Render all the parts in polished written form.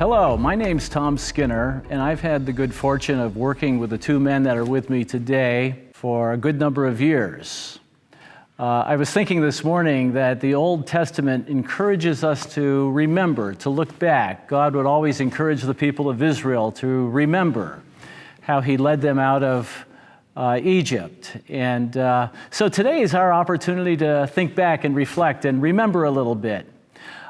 Hello, my name's Tom Skinner, and I've had the good fortune of working with the two men that are with me today for a good number of years. I was thinking this morning that the Old Testament encourages us to remember, to look back. God would always encourage the people of Israel to remember how He led them out of Egypt. And so today is our opportunity to think back and reflect and remember a little bit.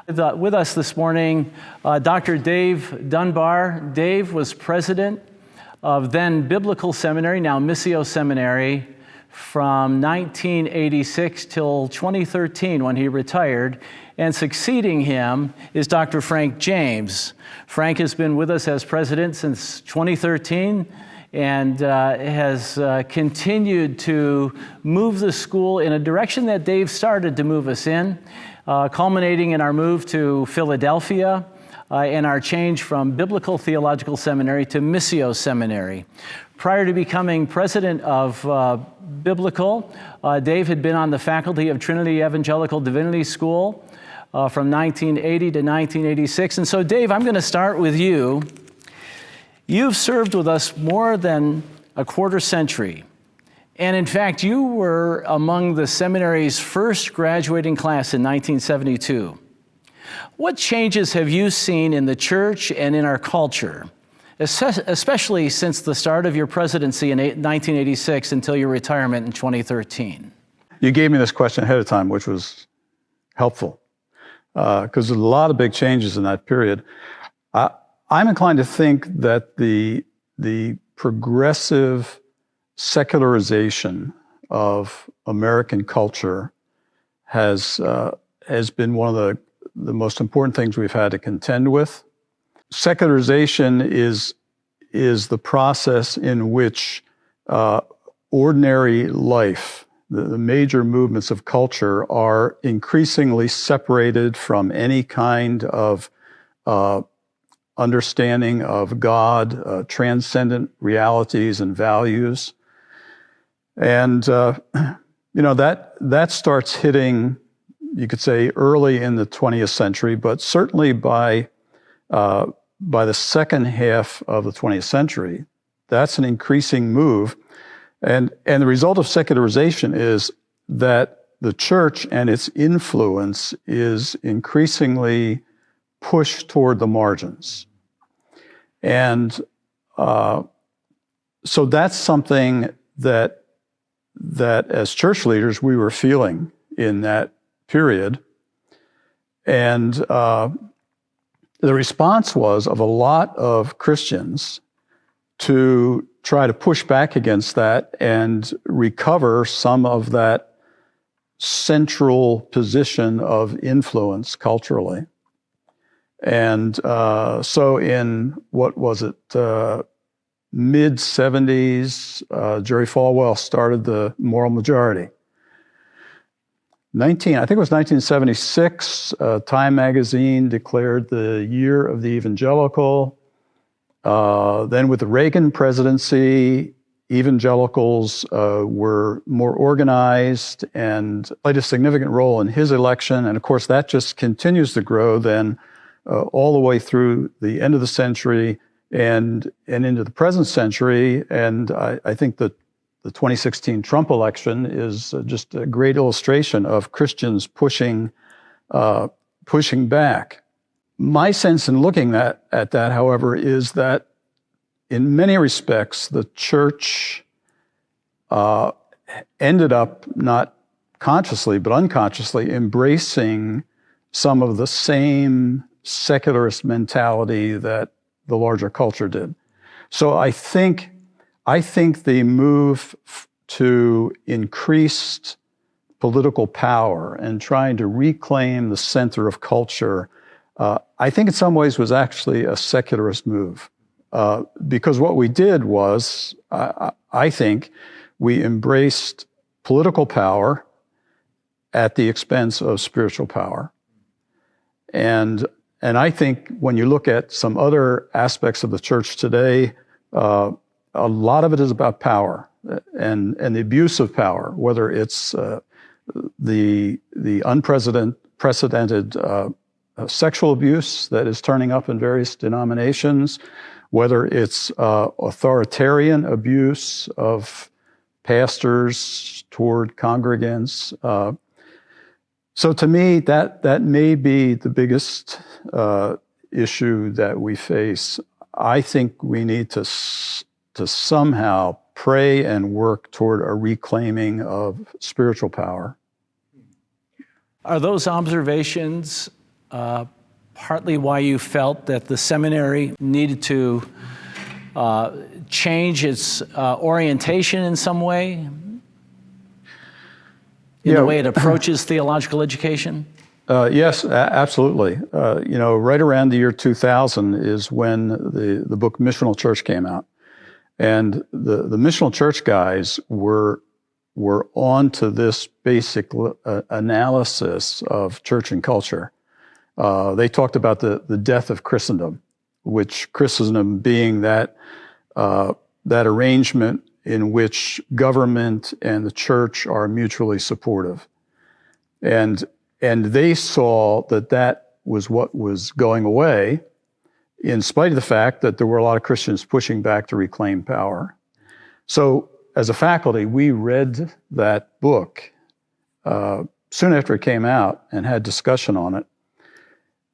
With us this morning, Dr. Dave Dunbar. Dave was president of then Biblical Seminary, now Missio Seminary, from 1986 till 2013 when he retired. And succeeding him is Dr. Frank James. Frank has been with us as president since 2013 and has continued to move the school in a direction that Dave started to move us in. Culminating in our move to Philadelphia and our change from Biblical Theological Seminary to Missio Seminary. Prior to becoming president of Biblical, Dave had been on the faculty of Trinity Evangelical Divinity School from 1980 to 1986. And so, Dave, I'm going to start with you. You've served with us more than a quarter century. And in fact, you were among the seminary's first graduating class in 1972. What changes have you seen in the church and in our culture, especially since the start of your presidency in 1986 until your retirement in 2013? You gave me this question ahead of time, which was helpful, because there's a lot of big changes in that period. I'm inclined to think that the progressive secularization of American culture has been one of the most important things we've had to contend with. Secularization is the process in which ordinary life, the major movements of culture, are increasingly separated from any kind of understanding of God, transcendent realities and values. And, that starts hitting, you could say, early in the 20th century, but certainly by the second half of the 20th century, that's an increasing move. And the result of secularization is that the church and its influence is increasingly pushed toward the margins. And so that's something that as church leaders we were feeling in that period. And the response was of a lot of Christians to try to push back against that and recover some of that central position of influence culturally. And so in, what was it, mid-70s, Jerry Falwell started the Moral Majority. I think it was 1976, Time magazine declared the year of the evangelical. Then with the Reagan presidency, evangelicals were more organized and played a significant role in his election. And of course, that just continues to grow then all the way through the end of the century and into the present century. And I think that the 2016 Trump election is just a great illustration of Christians pushing back. My sense in looking at that, however, is that in many respects, the church ended up not consciously, but unconsciously embracing some of the same secularist mentality that the larger culture did. So I think the move to increased political power and trying to reclaim the center of culture, I think in some ways was actually a secularist move. Because what we did was, I think, we embraced political power at the expense of spiritual power. And I think when you look at some other aspects of the church today, a lot of it is about power and the abuse of power, whether it's the unprecedented sexual abuse that is turning up in various denominations, whether it's authoritarian abuse of pastors toward congregants. So to me, that may be the biggest issue that we face. I think we need to somehow pray and work toward a reclaiming of spiritual power. Are those observations partly why you felt that the seminary needed to change its orientation in some way? In the way it approaches theological education? Yes, absolutely. Right around the year 2000 is when the book Missional Church came out. And the Missional Church guys were on to this basic analysis of church and culture. They talked about the death of Christendom, which Christendom being that arrangement in which government and the church are mutually supportive. And they saw that was what was going away, in spite of the fact that there were a lot of Christians pushing back to reclaim power. So as a faculty, we read that book soon after it came out and had discussion on it.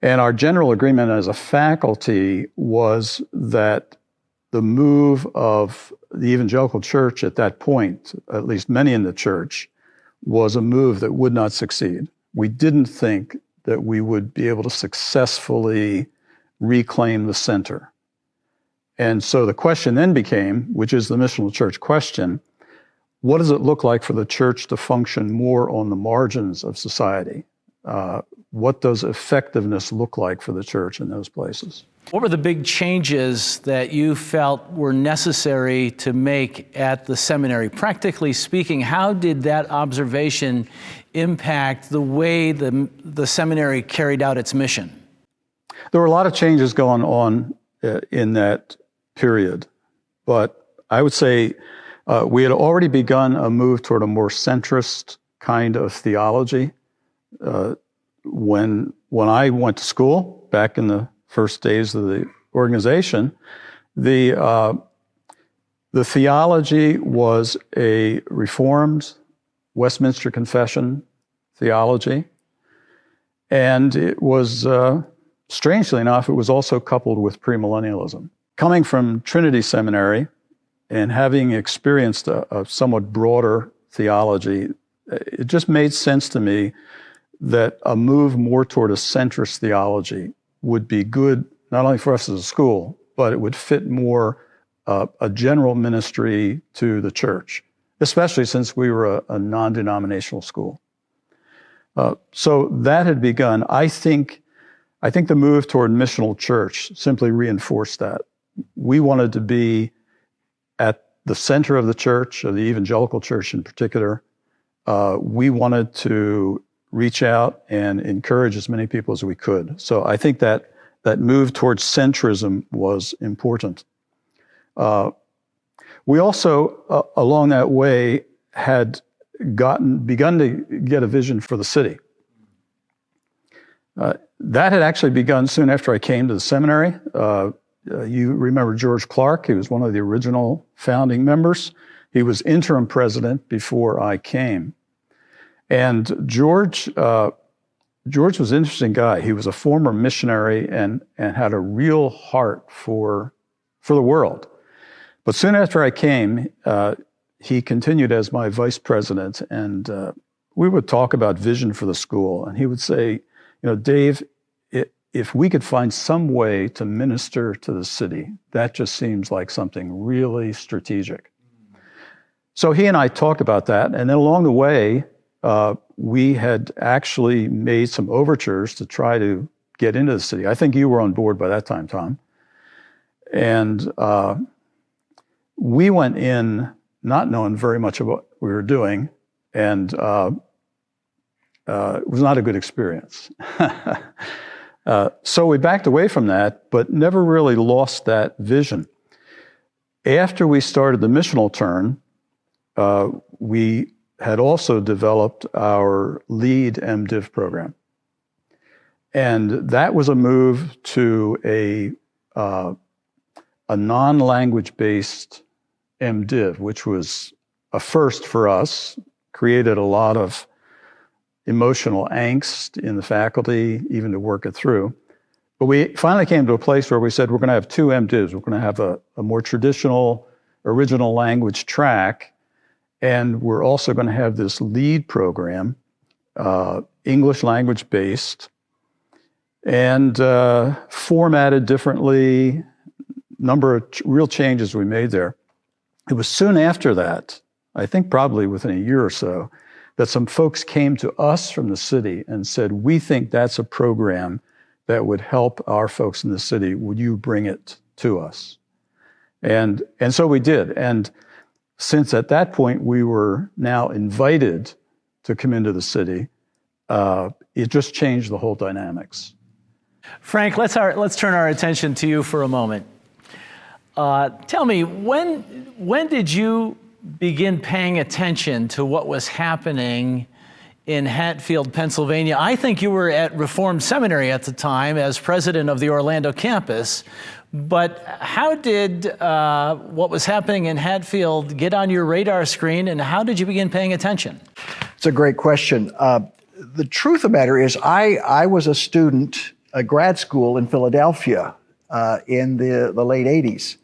And our general agreement as a faculty was that the move of the evangelical church at that point, at least many in the church, was a move that would not succeed. We didn't think that we would be able to successfully reclaim the center. And so the question then became, which is the missional church question, what does it look like for the church to function more on the margins of society? What does effectiveness look like for the church in those places? What were the big changes that you felt were necessary to make at the seminary? Practically speaking, how did that observation impact the way the seminary carried out its mission? There were a lot of changes going on in that period, but I would say we had already begun a move toward a more centrist kind of theology. When I went to school back in the first days of the organization, the theology was a Reformed Westminster Confession theology, and it was, strangely enough, it was also coupled with premillennialism. Coming from Trinity Seminary and having experienced a somewhat broader theology, it just made sense to me that a move more toward a centrist theology would be good, not only for us as a school, but it would fit more a general ministry to the church, especially since we were a non-denominational school. So that had begun. I think the move toward missional church simply reinforced that. We wanted to be at the center of the church, of the evangelical church in particular. We wanted to reach out and encourage as many people as we could. So I think that move towards centrism was important. We also, along that way, had begun to get a vision for the city. That had actually begun soon after I came to the seminary. You remember George Clark. He was one of the original founding members. He was interim president before I came. And George was an interesting guy. He was a former missionary and had a real heart for the world. But soon after I came, he continued as my vice president, and we would talk about vision for the school. And he would say, Dave, if we could find some way to minister to the city, that just seems like something really strategic. So he and I talked about that, and then along the way, we had actually made some overtures to try to get into the city. I think you were on board by that time, Tom. And we went in not knowing very much of what we were doing, and it was not a good experience. So we backed away from that, but never really lost that vision. After we started the missional turn, we had also developed our lead MDiv program. And that was a move to a non-language-based MDiv, which was a first for us, created a lot of emotional angst in the faculty, even to work it through. But we finally came to a place where we said, we're going to have two MDivs. We're going to have a more traditional original language track, and we're also going to have this lead program, English language based, and formatted differently, number of real changes we made there. It was soon after that, I think probably within a year or so, that some folks came to us from the city and said, we think that's a program that would help our folks in the city. Would you bring it to us? And so we did. And since at that point we were now invited to come into the city, it just changed the whole dynamics. Frank, let's turn our attention to you for a moment. Tell me, when did you begin paying attention to what was happening in Hatfield, Pennsylvania? I think you were at Reformed Seminary at the time as president of the Orlando campus, but how did what was happening in Hatfield get on your radar screen, and how did you begin paying attention? It's a great question. The truth of the matter is I was a student, a grad school in Philadelphia in the late 80s.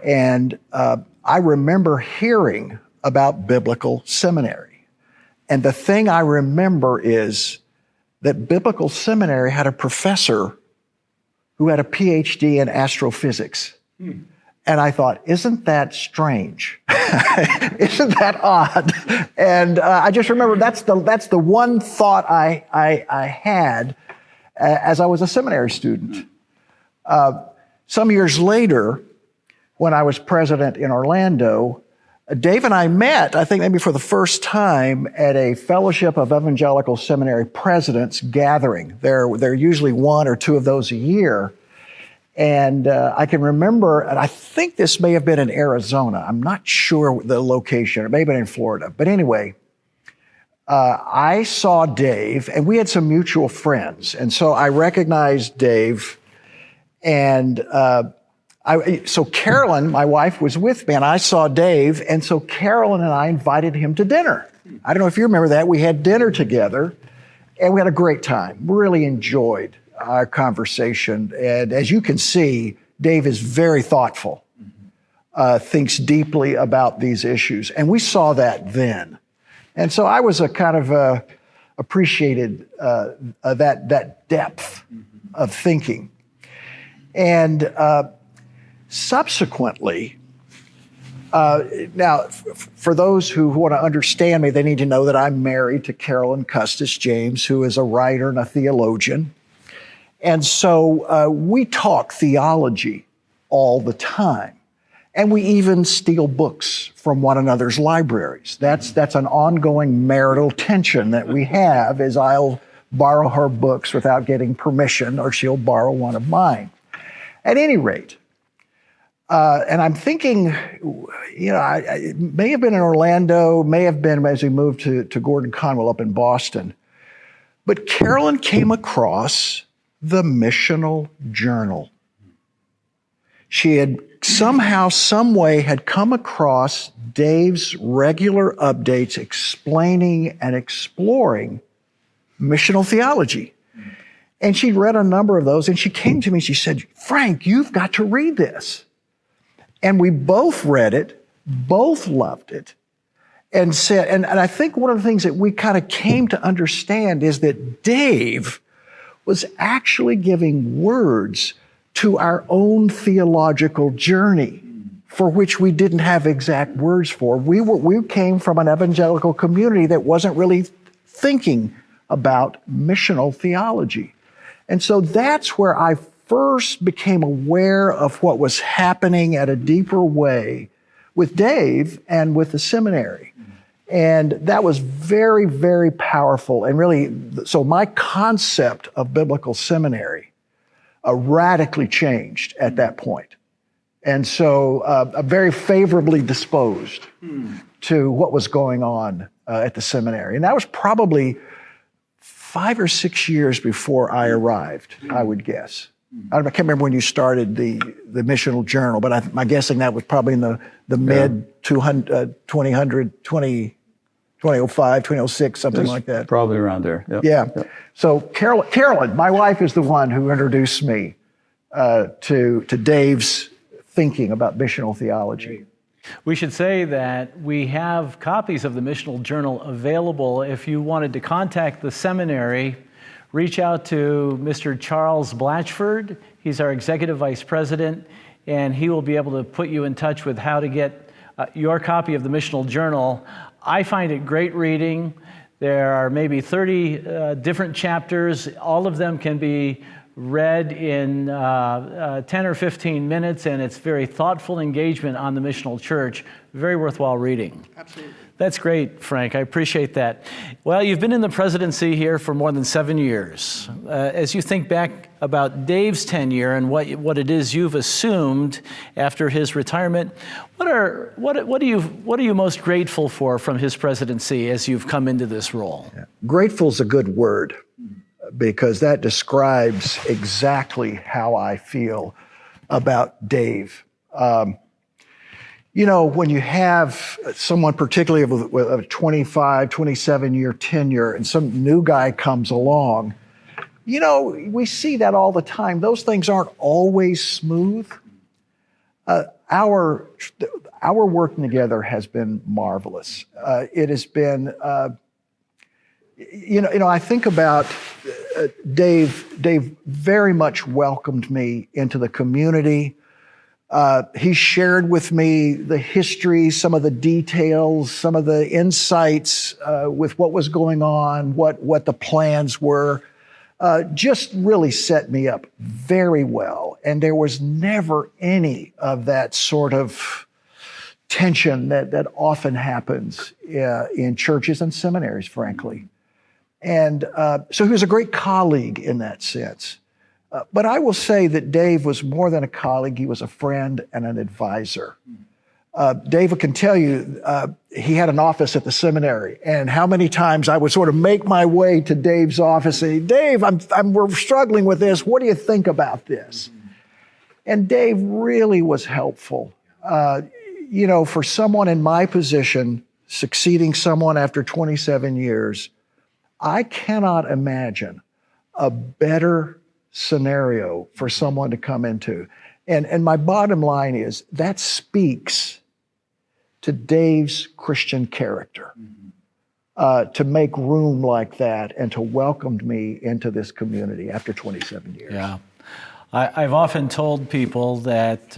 And I remember hearing about biblical seminary. And the thing I remember is that biblical seminary had a professor who had a PhD in astrophysics. And I thought, isn't that strange? Isn't that odd? And I just remember that's the one thought I had as I was a seminary student. Some years later, when I was president in Orlando, Dave and I met, I think maybe for the first time, at a Fellowship of Evangelical Seminary Presidents gathering. There are usually one or two of those a year. And I can remember, and I think this may have been in Arizona. I'm not sure the location. It may have been in Florida. But anyway, I saw Dave, and we had some mutual friends. And so I recognized Dave, and so Carolyn, my wife, was with me, and I saw Dave, and so Carolyn and I invited him to dinner. I don't know if you remember that. We had dinner together, and we had a great time. Really enjoyed our conversation. And as you can see, Dave is very thoughtful, thinks deeply about these issues, and we saw that then. And so I was appreciated that depth of thinking. And subsequently, now, for those who want to understand me, they need to know that I'm married to Carolyn Custis James, who is a writer and a theologian. And so we talk theology all the time. And we even steal books from one another's libraries. That's an ongoing marital tension that we have, as I'll borrow her books without getting permission, or she'll borrow one of mine. At any rate, and I'm thinking, it may have been in Orlando, may have been as we moved to Gordon Conwell up in Boston. But Carolyn came across the Missional Journal. She had somehow, some way, had come across Dave's regular updates explaining and exploring missional theology. And she'd read a number of those, and she came to me and she said, Frank, you've got to read this. And we both read it, both loved it, and said, and I think one of the things that we kind of came to understand is that Dave was actually giving words to our own theological journey, for which we didn't have exact words for. We came from an evangelical community that wasn't really thinking about missional theology. And so that's where I first became aware of what was happening at a deeper way with Dave and with the seminary. And that was very, very powerful. And really, so my concept of biblical seminary radically changed at that point. And so I'm very favorably disposed to what was going on at the seminary. And that was probably 5 or 6 years before I arrived, I would guess. I can't remember when you started the missional journal, but I'm guessing that was probably in the mid 2005, 2006, something like that. Probably around there. Yep. Yeah. Yep. So Carolyn, my wife, is the one who introduced me to Dave's thinking about missional theology. We should say that we have copies of the Missional Journal available. If you wanted to contact the seminary, reach out to Mr. Charles Blatchford. He's our Executive Vice President, and he will be able to put you in touch with how to get your copy of the Missional Journal. I find it great reading. There are maybe 30 different chapters. All of them can be read in 10 or 15 minutes, and it's very thoughtful engagement on the missional church. Very worthwhile reading. Absolutely. That's great, Frank. I appreciate that. Well, you've been in the presidency here for more than 7 years. As you think back about Dave's tenure and what it is you've assumed after his retirement, what are you most grateful for from his presidency as you've come into this role? Yeah. Grateful's a good word, because that describes exactly how I feel about Dave. When you have someone particularly with a 25, 27-year tenure and some new guy comes along, we see that all the time. Those things aren't always smooth. Our working together has been marvelous. It has been... I think about Dave. Dave very much welcomed me into the community. He shared with me the history, some of the details, some of the insights with what was going on, what the plans were. Just really set me up very well. And there was never any of that sort of tension that often happens in churches and seminaries, frankly. And so he was a great colleague in that sense. But I will say that Dave was more than a colleague. He was a friend and an advisor. Dave can tell you he had an office at the seminary, and how many times I would sort of make my way to Dave's office and say, Dave, we're struggling with this. What do you think about this? And Dave really was helpful. For someone in my position, succeeding someone after 27 years, I cannot imagine a better scenario for someone to come into. And my bottom line is that speaks to Dave's Christian character, to make room like that and to welcome me into this community after 27 years. Yeah. I've often told people that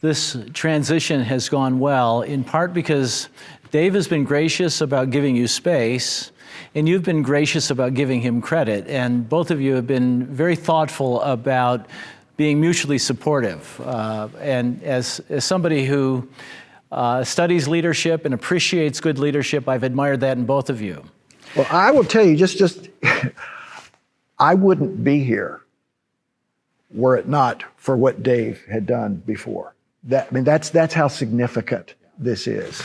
this transition has gone well, in part because Dave has been gracious about giving you space, and you've been gracious about giving him credit. And both of you have been very thoughtful about being mutually supportive. And as somebody who studies leadership and appreciates good leadership, I've admired that in both of you. Well, I will tell you, just I wouldn't be here were it not for what Dave had done before. That's how significant this is.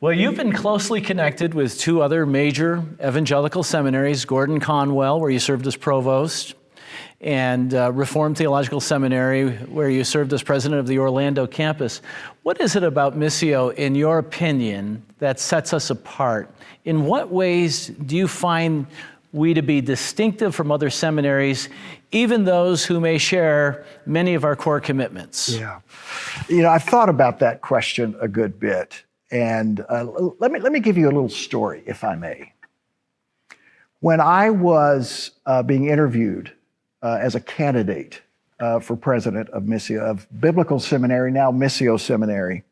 Well, you've been closely connected with two other major evangelical seminaries, Gordon Conwell, where you served as provost, and Reformed Theological Seminary, where you served as president of the Orlando campus. What is it about Missio, in your opinion, that sets us apart? In what ways do you find we to be distinctive from other seminaries, even those who may share many of our core commitments? Yeah. I've thought about that question a good bit. And let me give you a little story, if I may. When I was being interviewed as a candidate for president of Missio, of Biblical Seminary, now Missio Seminary,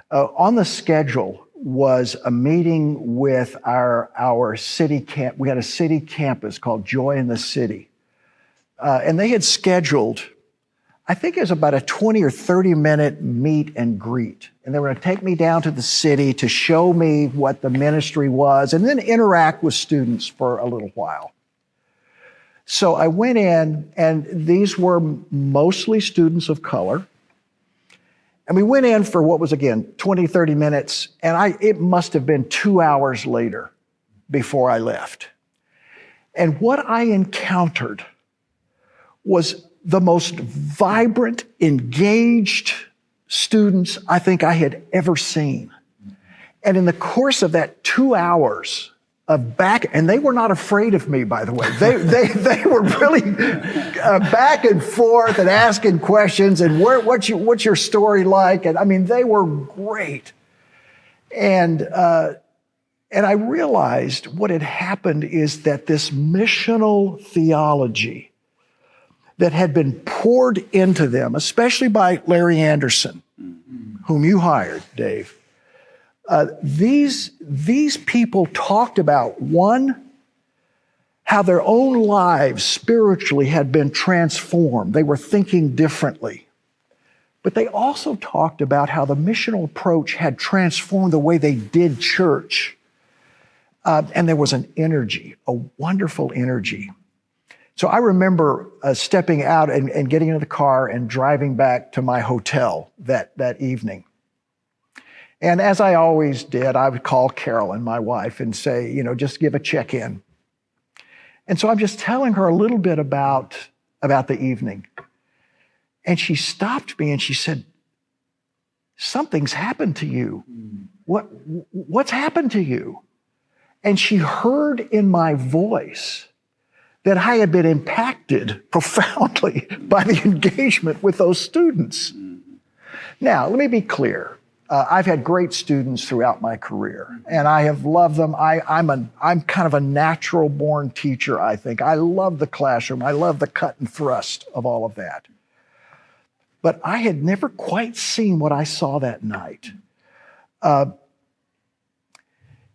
on the schedule was a meeting with our city camp. We had a city campus called Joy in the City. And they had scheduled, I think it was about a 20 or 30 minute meet and greet. And they were going to take me down to the city to show me what the ministry was and then interact with students for a little while. So I went in, and these were mostly students of color. And we went in for what was, again, 20, 30 minutes. And it must have been 2 hours later before I left. And what I encountered was the most vibrant, engaged students I think I had ever seen. And in the course of that 2 hours of and they were not afraid of me, by the way. They were really back and forth and asking questions and what's your story like? And I mean, they were great. And I realized what had happened is that this missional theology that had been poured into them, especially by Larry Anderson, whom you hired, Dave, these people talked about, one, how their own lives spiritually had been transformed. They were thinking differently. But they also talked about how the missional approach had transformed the way they did church. And there was an energy, a wonderful energy. So I remember stepping out and getting into the car and driving back to my hotel that evening. And as I always did, I would call Carolyn, my wife, and say, just give a check-in. And so I'm just telling her a little bit about the evening. And she stopped me and she said, something's happened to you. What's happened to you? And she heard in my voice that I had been impacted profoundly by the engagement with those students. Now, let me be clear. I've had great students throughout my career, and I have loved them. I'm kind of a natural-born teacher, I think. I love the classroom. I love the cut and thrust of all of that. But I had never quite seen what I saw that night.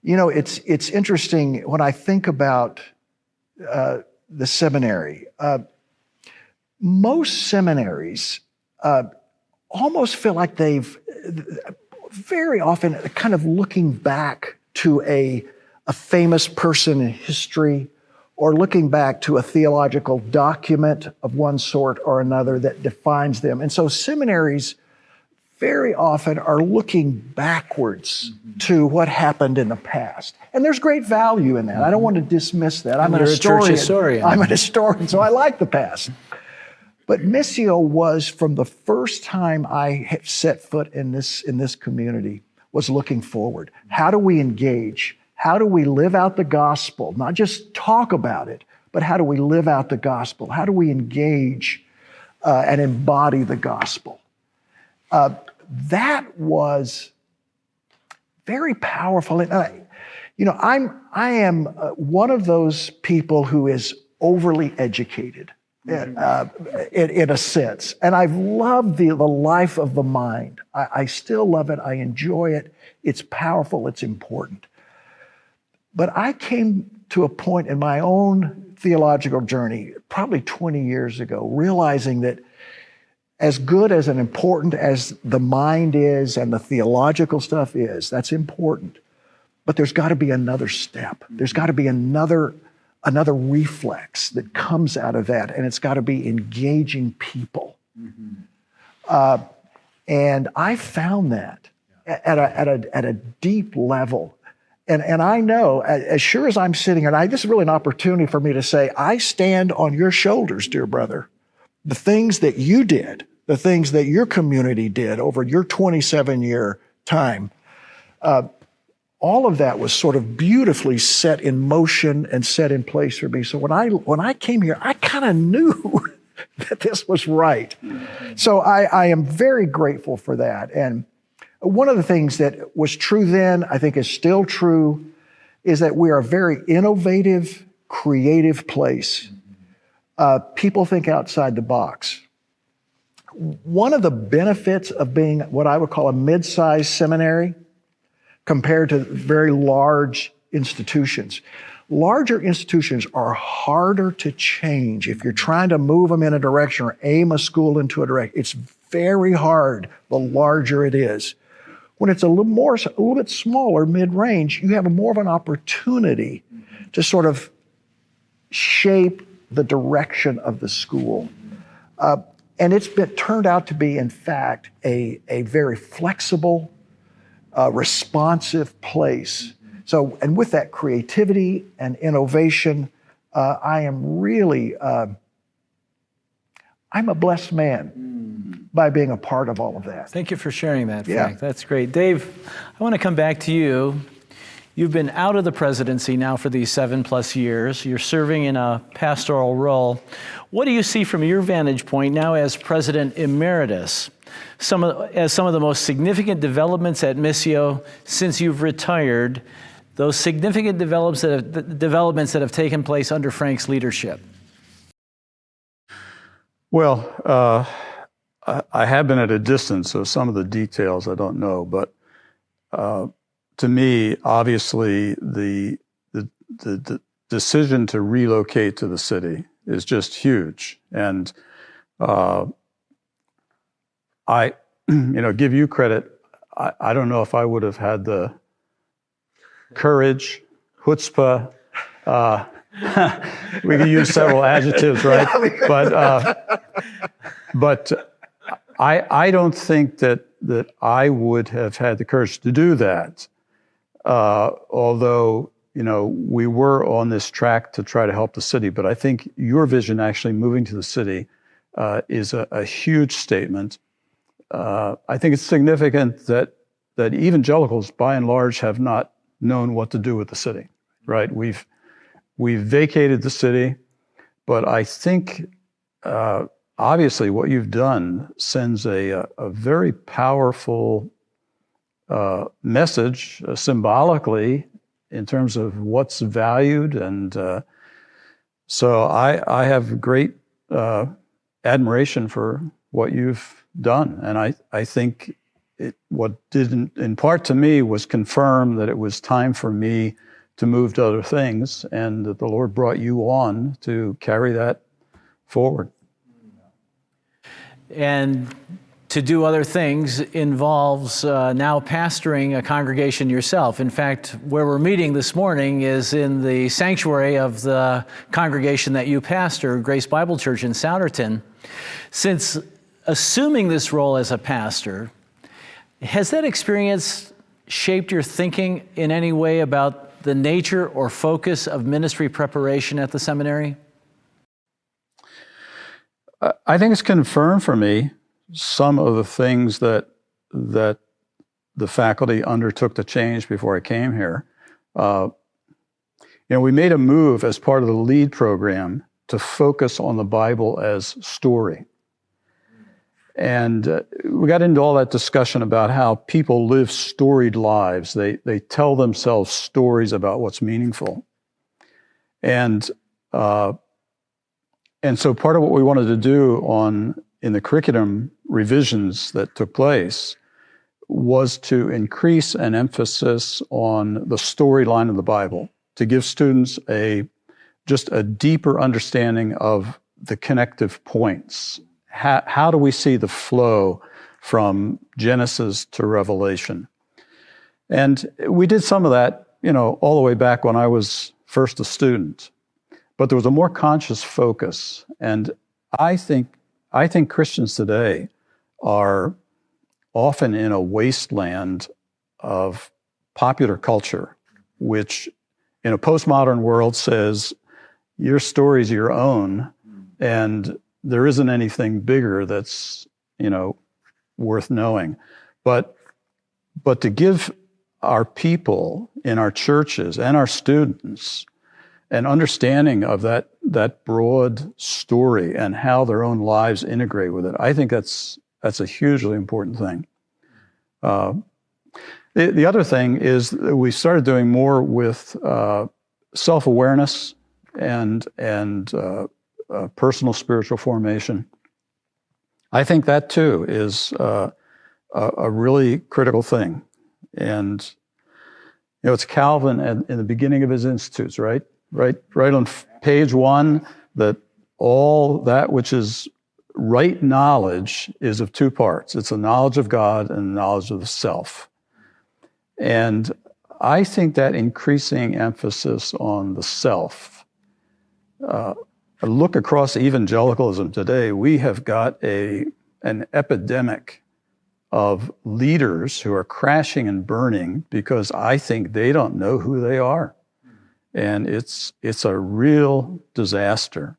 It's interesting when I think about the seminary. Most seminaries almost feel like they've very often kind of looking back to a famous person in history or looking back to a theological document of one sort or another that defines them. And so seminaries very often are looking backwards to what happened in the past. And there's great value in that. I don't want to dismiss that. I'm a historian. I'm a historian, so I like the past. But Missio was, from the first time I had set foot in this community, was looking forward. How do we engage? How do we live out the gospel? Not just talk about it, but how do we live out the gospel? How do we engage and embody the gospel? That was very powerful. And I am one of those people who is overly educated. In a sense. And I've loved the life of the mind. I still love it. I enjoy it. It's powerful. It's important. But I came to a point in my own theological journey, probably 20 years ago, realizing that as good as and important as the mind is and the theological stuff is, that's important. But there's got to be another step. There's got to be another reflex that comes out of that, and it's got to be engaging people. And I found that at a deep level. And I know, as sure as I'm sitting here, and this is really an opportunity for me to say, I stand on your shoulders, dear brother. The things that you did, the things that your community did over your 27-year time, all of that was sort of beautifully set in motion and set in place for me. So when I came here, I kind of knew that this was right. So I am very grateful for that. And one of the things that was true then, I think is still true, is that we are a very innovative, creative place. People think outside the box. One of the benefits of being what I would call a mid-sized seminary compared to very large institutions. Larger institutions are harder to change. If you're trying to move them in a direction or aim a school into a direction, it's very hard the larger it is. When it's a little bit smaller, mid-range, you have more of an opportunity to sort of shape the direction of the school. And it's turned out to be, in fact, a very flexible, responsive place So, and with that creativity and innovation, I am really, I'm a blessed man by being a part of all of that. Thank you for sharing that Yeah. fact. That's great. Dave, I want to come back to you. You've been out of the presidency now for these 7+ years. You're serving in a pastoral role. What do you see from your vantage point now as President Emeritus? Some of the most significant developments at Missio since you've retired, those significant developments that have taken place under Frank's leadership? Well, I have been at a distance, so some of the details I don't know, but to me, obviously, the decision to relocate to the city is just huge. And I, give you credit. I don't know if I would have had the courage, chutzpah. We could use several adjectives, right? But I don't think that I would have had the courage to do that. Although, we were on this track to try to help the city, but I think your vision actually moving to the city is a huge statement. I think it's significant that evangelicals, by and large, have not known what to do with the city, right? We've vacated the city, but I think obviously what you've done sends a very powerful message symbolically in terms of what's valued. And so I have great admiration for what you've done. And I think what did in part to me was confirm that it was time for me to move to other things, and that the Lord brought you on to carry that forward. And to do other things involves now pastoring a congregation yourself. In fact, where we're meeting this morning is in the sanctuary of the congregation that you pastor, Grace Bible Church in Souderton. Since assuming this role as a pastor, has that experience shaped your thinking in any way about the nature or focus of ministry preparation at the seminary? I think it's confirmed for me some of the things that the faculty undertook to change before I came here. We made a move as part of the LEAD program to focus on the Bible as story. And we got into all that discussion about how people live storied lives. They tell themselves stories about what's meaningful. And so part of what we wanted to do in the curriculum revisions that took place was to increase an emphasis on the storyline of the Bible, to give students just a deeper understanding of the connective points. How do we see the flow from Genesis to Revelation? And we did some of that, all the way back when I was first a student. But there was a more conscious focus. And I think Christians today are often in a wasteland of popular culture, which in a postmodern world says, your story's your own, and there isn't anything bigger that's, worth knowing. But to give our people in our churches and our students an understanding of that broad story and how their own lives integrate with it, I think that's a hugely important thing. The other thing is that we started doing more with self-awareness and personal spiritual formation. I think that too is a really critical thing. And it's Calvin in the beginning of his Institutes, right? Right on page 1, that all that which is right knowledge is of two parts. It's a knowledge of God and a knowledge of the self. And I think that increasing emphasis on the self, look across evangelicalism today, we have got an epidemic of leaders who are crashing and burning because I think they don't know who they are. And it's a real disaster.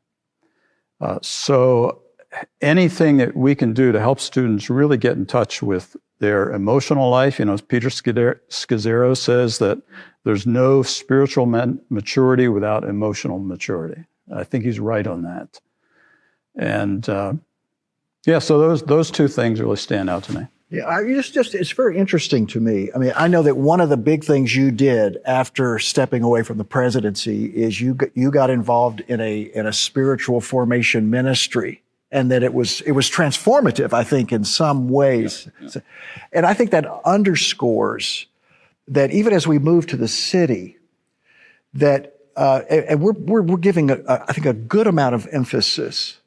So anything that we can do to help students really get in touch with their emotional life, as Peter Scazzero says that there's no spiritual maturity without emotional maturity. I think he's right on that. And so those two things really stand out to me. Yeah, it's very interesting to me. I mean, I know that one of the big things you did after stepping away from the presidency is you got involved in a spiritual formation ministry, and that it was transformative, I think, in some ways. Yeah. And I think that underscores that even as we move to the city, that and we're giving I think a good amount of emphasis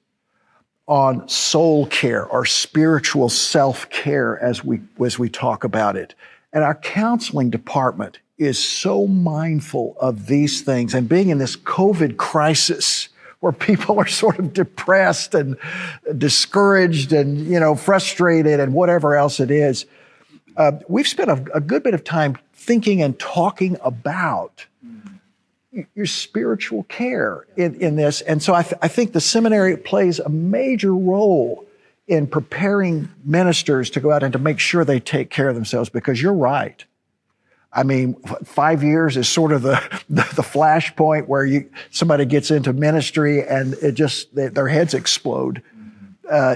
on soul care or spiritual self-care as we talk about it. And our counseling department is so mindful of these things. And being in this COVID crisis where people are sort of depressed and discouraged and, frustrated and whatever else it is, we've spent a good bit of time thinking and talking about your spiritual care in this. And so I think the seminary plays a major role in preparing ministers to go out and to make sure they take care of themselves, because you're right. I mean, 5 years is sort of the flashpoint where somebody gets into ministry and their heads explode,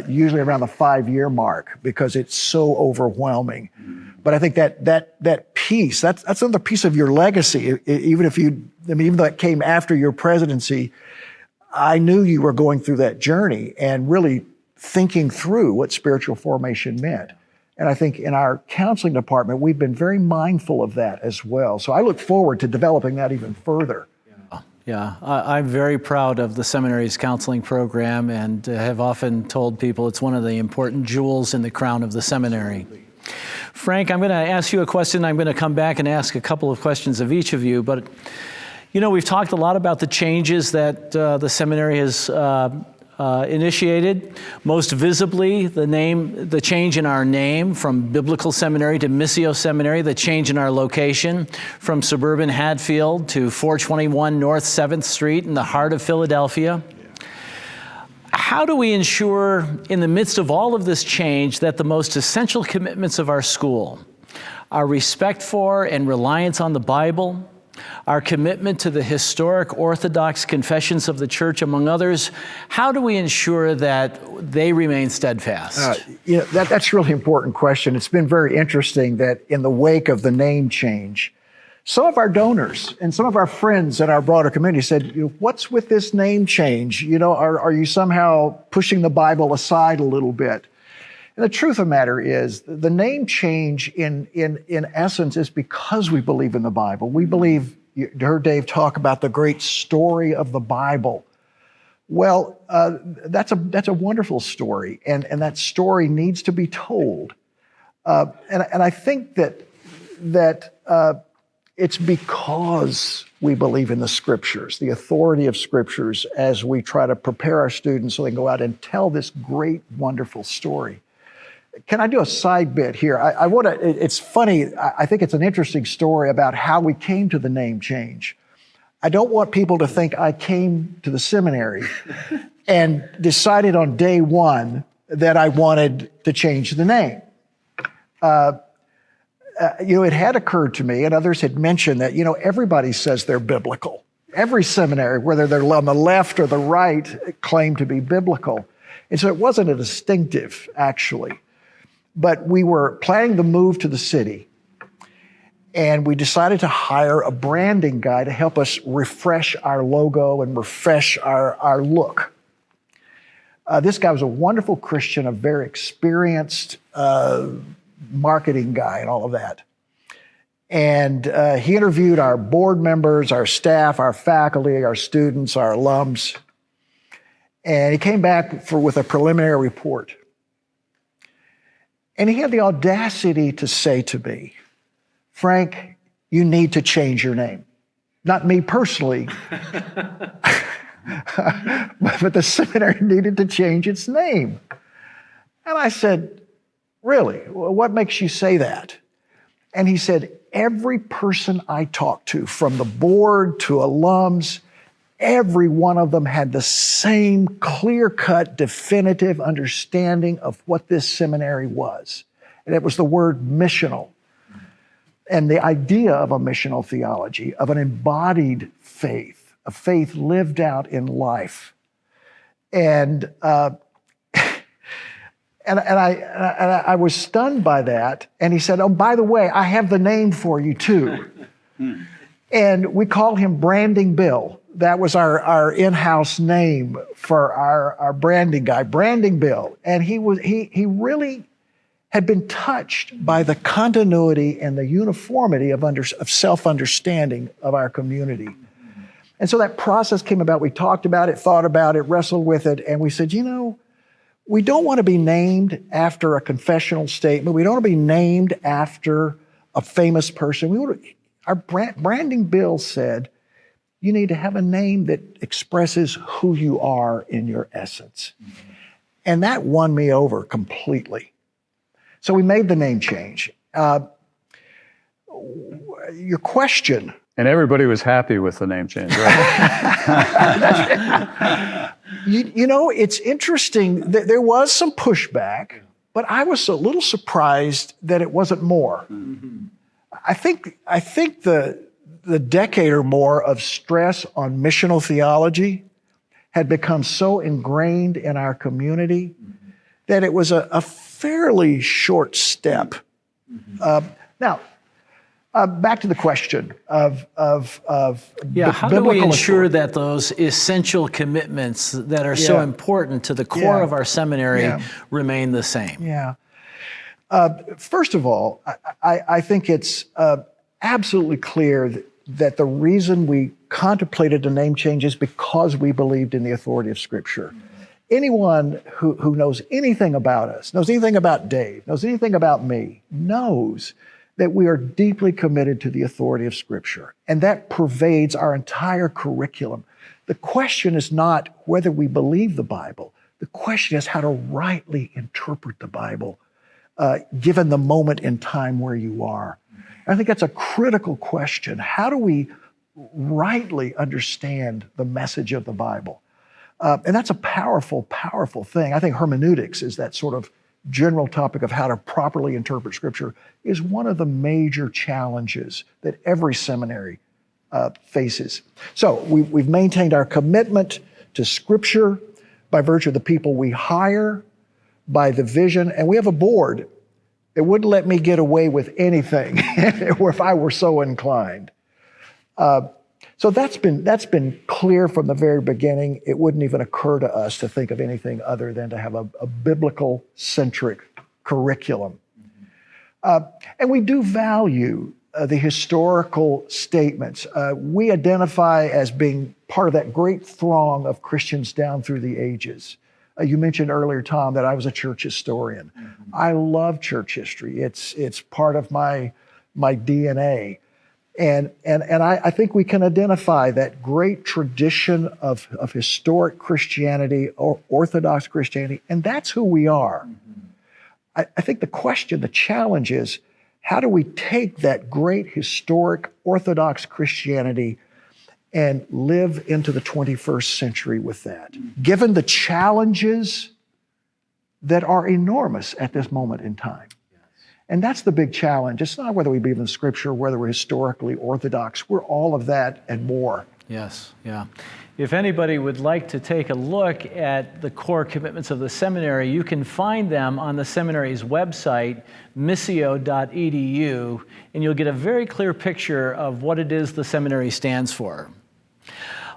usually around the 5-year mark, because it's so overwhelming. But I think that piece, that's another piece of your legacy. Even though it came after your presidency, I knew you were going through that journey and really thinking through what spiritual formation meant. And I think in our counseling department, we've been very mindful of that as well. So I look forward to developing that even further. Yeah, I'm very proud of the seminary's counseling program, and have often told people it's one of the important jewels in the crown of the seminary. Frank, I'm going to ask you a question. I'm going to come back and ask a couple of questions of each of you. But, we've talked a lot about the changes that the seminary has initiated. Most visibly, the change in our name from Biblical Seminary to Missio Seminary, the change in our location from suburban Hatfield to 421 North 7th Street in the heart of Philadelphia. How do we ensure, in the midst of all of this change, that the most essential commitments of our school, our respect for and reliance on the Bible, our commitment to the historic Orthodox confessions of the Church, among others, how do we ensure that they remain steadfast? That's a really important question. It's been very interesting that in the wake of the name change, some of our donors and some of our friends in our broader community said, what's with this name change? Are you somehow pushing the Bible aside a little bit? And the truth of the matter is, the name change in essence is because we believe in the Bible. We believe, you heard Dave talk about the great story of the Bible. Well, that's a wonderful story, and that story needs to be told. And I think that it's because we believe in the Scriptures, the authority of Scriptures, as we try to prepare our students so they can go out and tell this great, wonderful story. Can I do a side bit here? I want to. It's funny. I think it's an interesting story about how we came to the name change. I don't want people to think I came to the seminary and decided on day one that I wanted to change the name. It had occurred to me, and others had mentioned that, everybody says they're biblical. Every seminary, whether they're on the left or the right, claim to be biblical. And so it wasn't a distinctive, actually. But we were planning the move to the city, and we decided to hire a branding guy to help us refresh our logo and refresh our look. This guy was a wonderful Christian, a very experienced marketing guy and all of that. And he interviewed our board members, our staff, our faculty, our students, our alums. And he came back with a preliminary report. And he had the audacity to say to me, Frank, you need to change your name. Not me personally, but the seminary needed to change its name. And I said, really? What makes you say that? And he said, every person I talked to, from the board to alums, every one of them had the same clear-cut, definitive understanding of what this seminary was. And it was the word missional. And the idea of a missional theology, of an embodied faith, a faith lived out in life. And I was stunned by that. And he said, oh, by the way, I have the name for you too. And we call him Branding Bill. That was our in-house name for our branding guy, Branding Bill. And he really had been touched by the continuity and the uniformity of self-understanding of our community. And so that process came about. We talked about it, thought about it, wrestled with it, and we said, we don't want to be named after a confessional statement. We don't want to be named after a famous person. Our branding bill said, you need to have a name that expresses who you are in your essence. And that won me over completely. So we made the name change. Your question. And everybody was happy with the name change, right? It's interesting that there was some pushback, but I was a little surprised that it wasn't more. Mm-hmm. I think the decade or more of stress on missional theology had become so ingrained in our community that it was a fairly short step. Mm-hmm. Now, back to the question of how do we ensure that those essential commitments that are so important to the core of our seminary remain the same? Yeah. First of all, I think it's absolutely clear that the reason we contemplated a name change is because we believed in the authority of Scripture. Anyone who knows anything about us, knows anything about Dave, knows anything about me, knows that we are deeply committed to the authority of Scripture, and that pervades our entire curriculum. The question is not whether we believe the Bible. The question is how to rightly interpret the Bible, given the moment in time where you are. I think that's a critical question. How do we rightly understand the message of the Bible? And that's a powerful, powerful thing. I think hermeneutics is that sort of general topic of how to properly interpret Scripture is one of the major challenges that every seminary faces. So we've maintained our commitment to Scripture by virtue of the people we hire, by the vision, and we have a board that wouldn't let me get away with anything if I were so inclined. So that's been clear from the very beginning. It wouldn't even occur to us to think of anything other than to have a biblical-centric curriculum. And we do value the historical statements. We identify as being part of that great throng of Christians down through the ages. You mentioned earlier, Tom, that I was a church historian. Mm-hmm. I love church history. It's part of my DNA. And I think we can identify that great tradition of historic Christianity or Orthodox Christianity, and that's who we are. Mm-hmm. I think the challenge is, how do we take that great historic Orthodox Christianity and live into the 21st century with that, given the challenges that are enormous at this moment in time? And that's the big challenge. It's not whether we believe in Scripture, whether we're historically Orthodox. We're all of that and more. Yes, yeah. If anybody would like to take a look at the core commitments of the seminary, you can find them on the seminary's website, missio.edu, and you'll get a very clear picture of what it is the seminary stands for.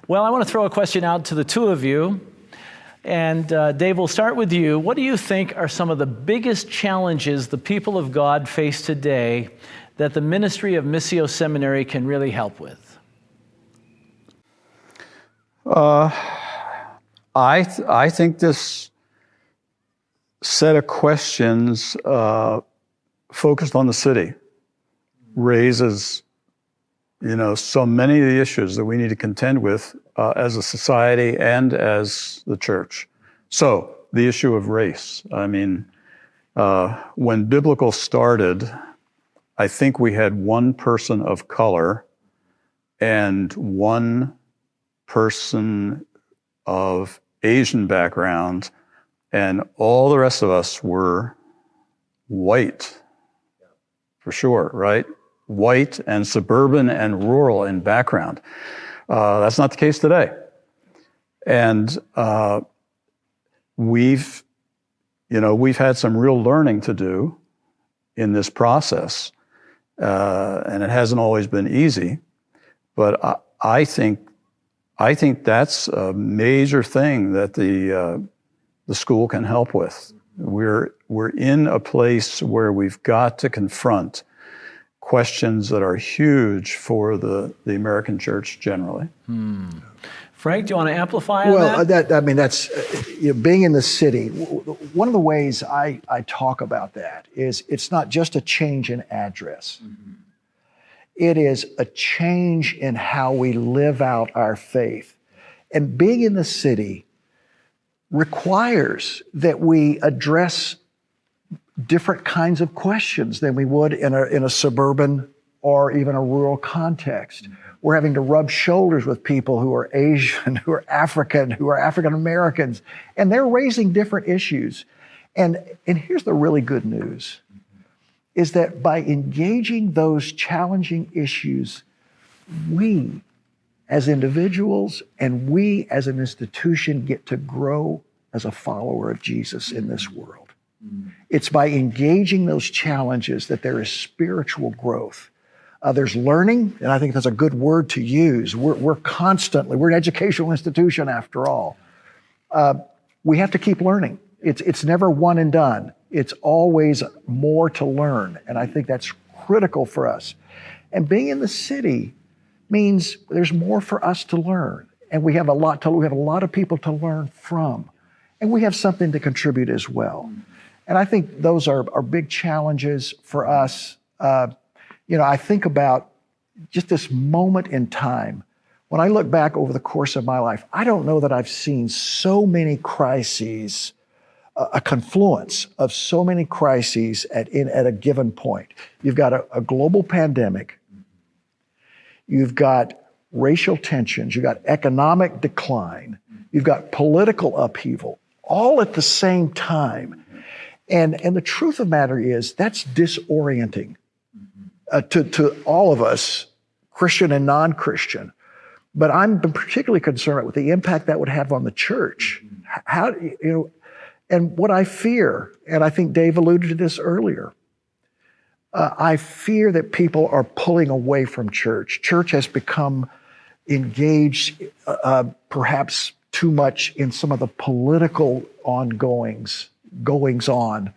Well, I want to throw a question out to the two of you. And Dave, we'll start with you. What do you think are some of the biggest challenges the people of God face today that the ministry of Missio Seminary can really help with? I think this set of questions focused on the city raises, so many of the issues that we need to contend with as a society and as the church. So the issue of race. I mean, When biblical started, I think we had one person of color and one person of Asian background, and all the rest of us were white, for sure, right? White and suburban and rural in background. That's not the case today. And we've had some real learning to do in this process, and it hasn't always been easy. But I think that's a major thing that the school can help with. We're in a place where we've got to confront questions that are huge for the American church generally. Frank, do you want to amplify on Well, that? that's being in the city. One of the ways I talk about that is it's not just a change in address. It is a change in how we live out our faith. And being in the city requires that we address different kinds of questions than we would in a suburban or even a rural context. We're having to rub shoulders with people who are Asian, who are African, who are African Americans, and they're raising different issues. And here's the really good news, is that by engaging those challenging issues, we as individuals and we as an institution get to grow as a follower of Jesus in this world. It's by engaging those challenges that there is spiritual growth. There's learning, and I think that's a good word to use. We're an educational institution after all. We have to keep learning. It's never one and done. It's always more to learn, and I think that's critical for us. And being in the city means there's more for us to learn, and we have a lot of people to learn from, and we have something to contribute as well. And I think those are big challenges for us. I think about just this moment in time. When I look back over the course of my life, I don't know that I've seen so many crises, a confluence of so many crises at a given point. You've got a global pandemic. You've got racial tensions. You've got economic decline. You've got political upheaval, all at the same time. And the truth of the matter is that's disorienting to all of us, Christian and non-Christian. But I'm particularly concerned with the impact that would have on the church. And what I fear, and I think Dave alluded to this earlier, I fear that people are pulling away from church. Church has become engaged perhaps too much in some of the political goings on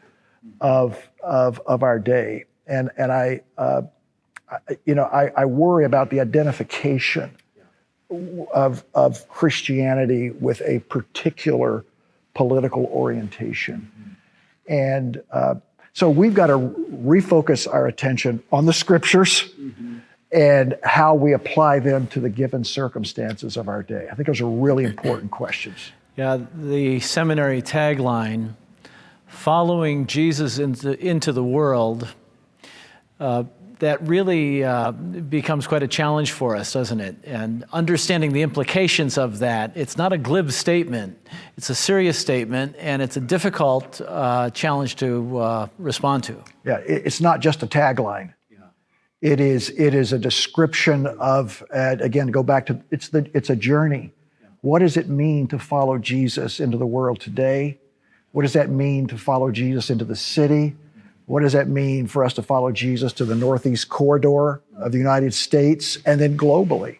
of our day. And I worry about the identification of Christianity with a particular political orientation. And so we've got to refocus our attention on the scriptures and how we apply them to the given circumstances of our day. I think those are really important questions. Yeah, the seminary tagline, following Jesus into the world, that really becomes quite a challenge for us, doesn't it? And understanding the implications of that, it's not a glib statement, it's a serious statement, and it's a difficult challenge to respond to. Yeah, it's not just a tagline. Yeah. It is a description of, again, go back to, it's a journey. Yeah. What does it mean to follow Jesus into the world today? What does that mean to follow Jesus into the city? What does that mean for us to follow Jesus to the Northeast corridor of the United States and then globally?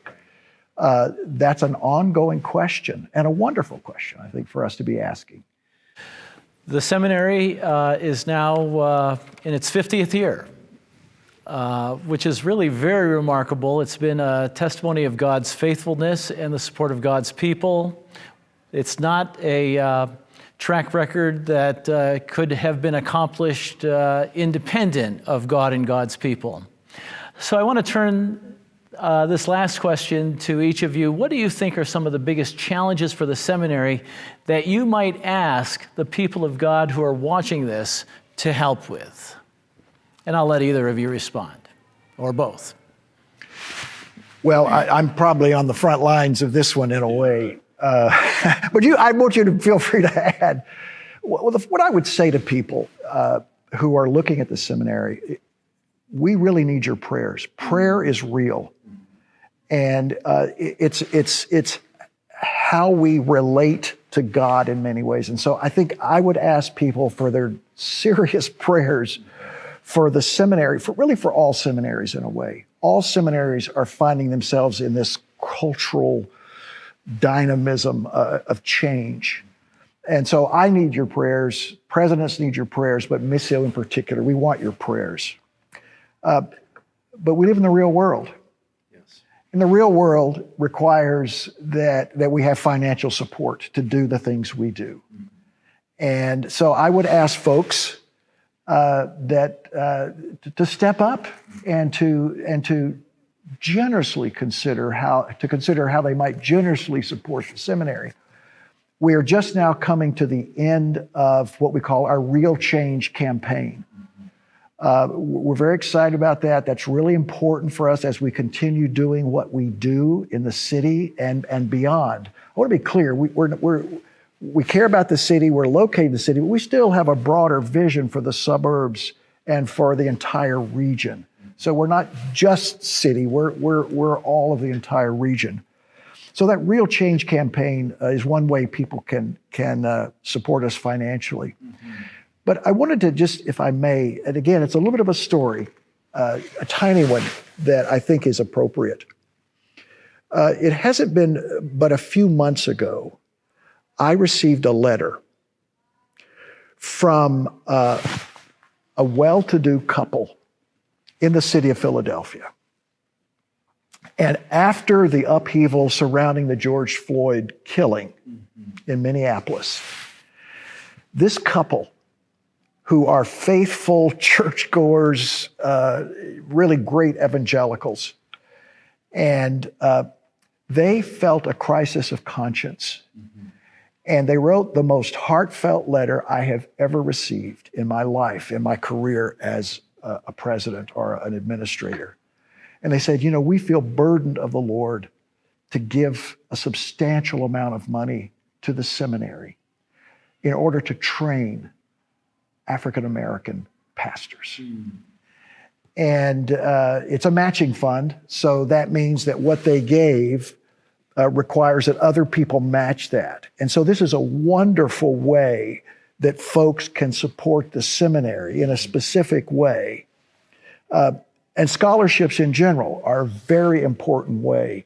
That's an ongoing question and a wonderful question, I think, for us to be asking. The seminary is now in its 50th year, which is really very remarkable. It's been a testimony of God's faithfulness and the support of God's people. It's not a track record that could have been accomplished independent of God and God's people. So I want to turn this last question to each of you. What do you think are some of the biggest challenges for the seminary that you might ask the people of God who are watching this to help with? And I'll let either of you respond, or both. Well, I'm probably on the front lines of this one in a way. But I want you to feel free to add. What I would say to people who are looking at the seminary, we really need your prayers. Prayer is real. And it's how we relate to God in many ways. And so I think I would ask people for their serious prayers for the seminary, for all seminaries in a way. All seminaries are finding themselves in this cultural dynamism of change. And so I need your prayers. Presidents need your prayers, but Missio in particular, we want your prayers. But we live in the real world. Yes. And the real world requires that we have financial support to do the things we do. Mm-hmm. And so I would ask folks to step up and to generously consider how they might generously support the seminary. We are just now coming to the end of what we call our Real Change campaign. We're very excited about that. That's really important for us as we continue doing what we do in the city and beyond. I want to be clear, we care about the city, we're located in the city, but we still have a broader vision for the suburbs and for the entire region. So we're not just city, we're all of the entire region. So that Real Change campaign is one way people can support us financially. Mm-hmm. But I wanted to just, if I may, and again, it's a little bit of a story, a tiny one that I think is appropriate. It hasn't been but a few months ago, I received a letter from a well-to-do couple in the city of Philadelphia. And after the upheaval surrounding the George Floyd killing in Minneapolis, this couple, who are faithful churchgoers, really great evangelicals, and they felt a crisis of conscience. And they wrote the most heartfelt letter I have ever received in my life, in my career as a president or an administrator. And they said, we feel burdened of the Lord to give a substantial amount of money to the seminary in order to train African-American pastors. And it's a matching fund, so that means that what they gave requires that other people match that. And so this is a wonderful way that folks can support the seminary in a specific way. And scholarships in general are a very important way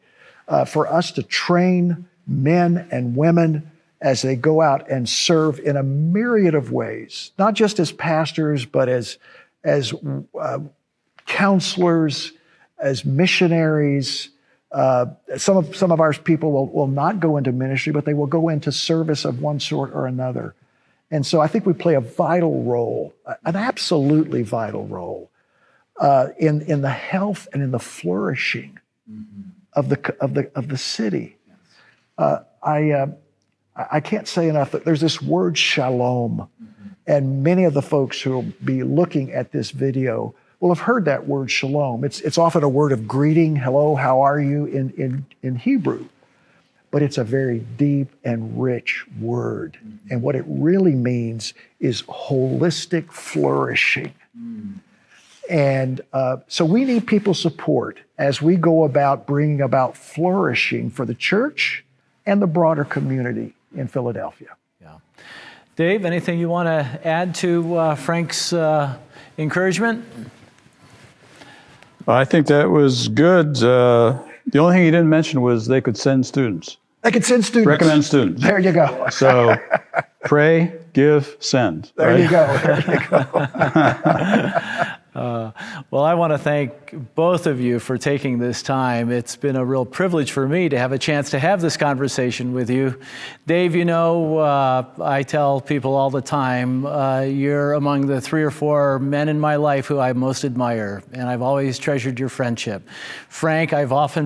for us to train men and women as they go out and serve in a myriad of ways, not just as pastors, but as counselors, as missionaries. Some of our people will not go into ministry, but they will go into service of one sort or another. And so I think we play a vital role, an absolutely vital role, in the health and in the flourishing of the city. I can't say enough that there's this word shalom, and many of the folks who will be looking at this video will have heard that word shalom. It's often a word of greeting, hello, how are you in Hebrew, but it's a very deep and rich word. And what it really means is holistic flourishing. And so we need people's support as we go about bringing about flourishing for the church and the broader community in Philadelphia. Yeah. Dave, anything you want to add to Frank's encouragement? I think that was good. The only thing he didn't mention was they could send students. They could send students. Recommend students. There you go. So pray, give, send. There right? you go. There you go. Well, I want to thank both of you for taking this time. It's been a real privilege for me to have a chance to have this conversation with you. Dave, you know, I tell people all the time, you're among the 3 or 4 men in my life who I most admire, and I've always treasured your friendship. Frank, I've often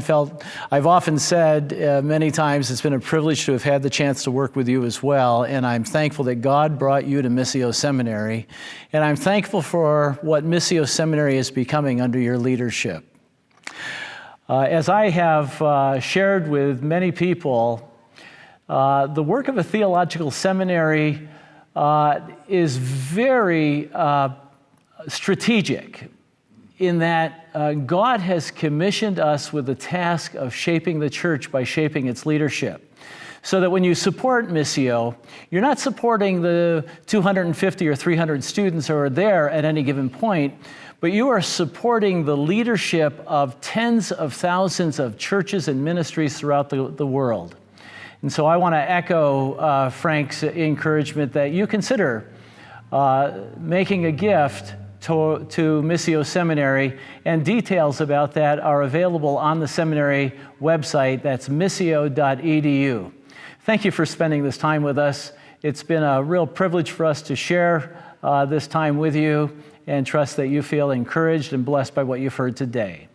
said many times it's been a privilege to have had the chance to work with you as well, and I'm thankful that God brought you to Missio Seminary, and I'm thankful for what Missio Seminary is becoming under your leadership. As I have shared with many people, the work of a theological seminary is very strategic in that God has commissioned us with the task of shaping the church by shaping its leadership. So that when you support Missio, you're not supporting the 250 or 300 students who are there at any given point, but you are supporting the leadership of tens of thousands of churches and ministries throughout the world. And so I want to echo Frank's encouragement that you consider making a gift to Missio Seminary, and details about that are available on the seminary website. That's missio.edu. Thank you for spending this time with us. It's been a real privilege for us to share this time with you, and trust that you feel encouraged and blessed by what you've heard today.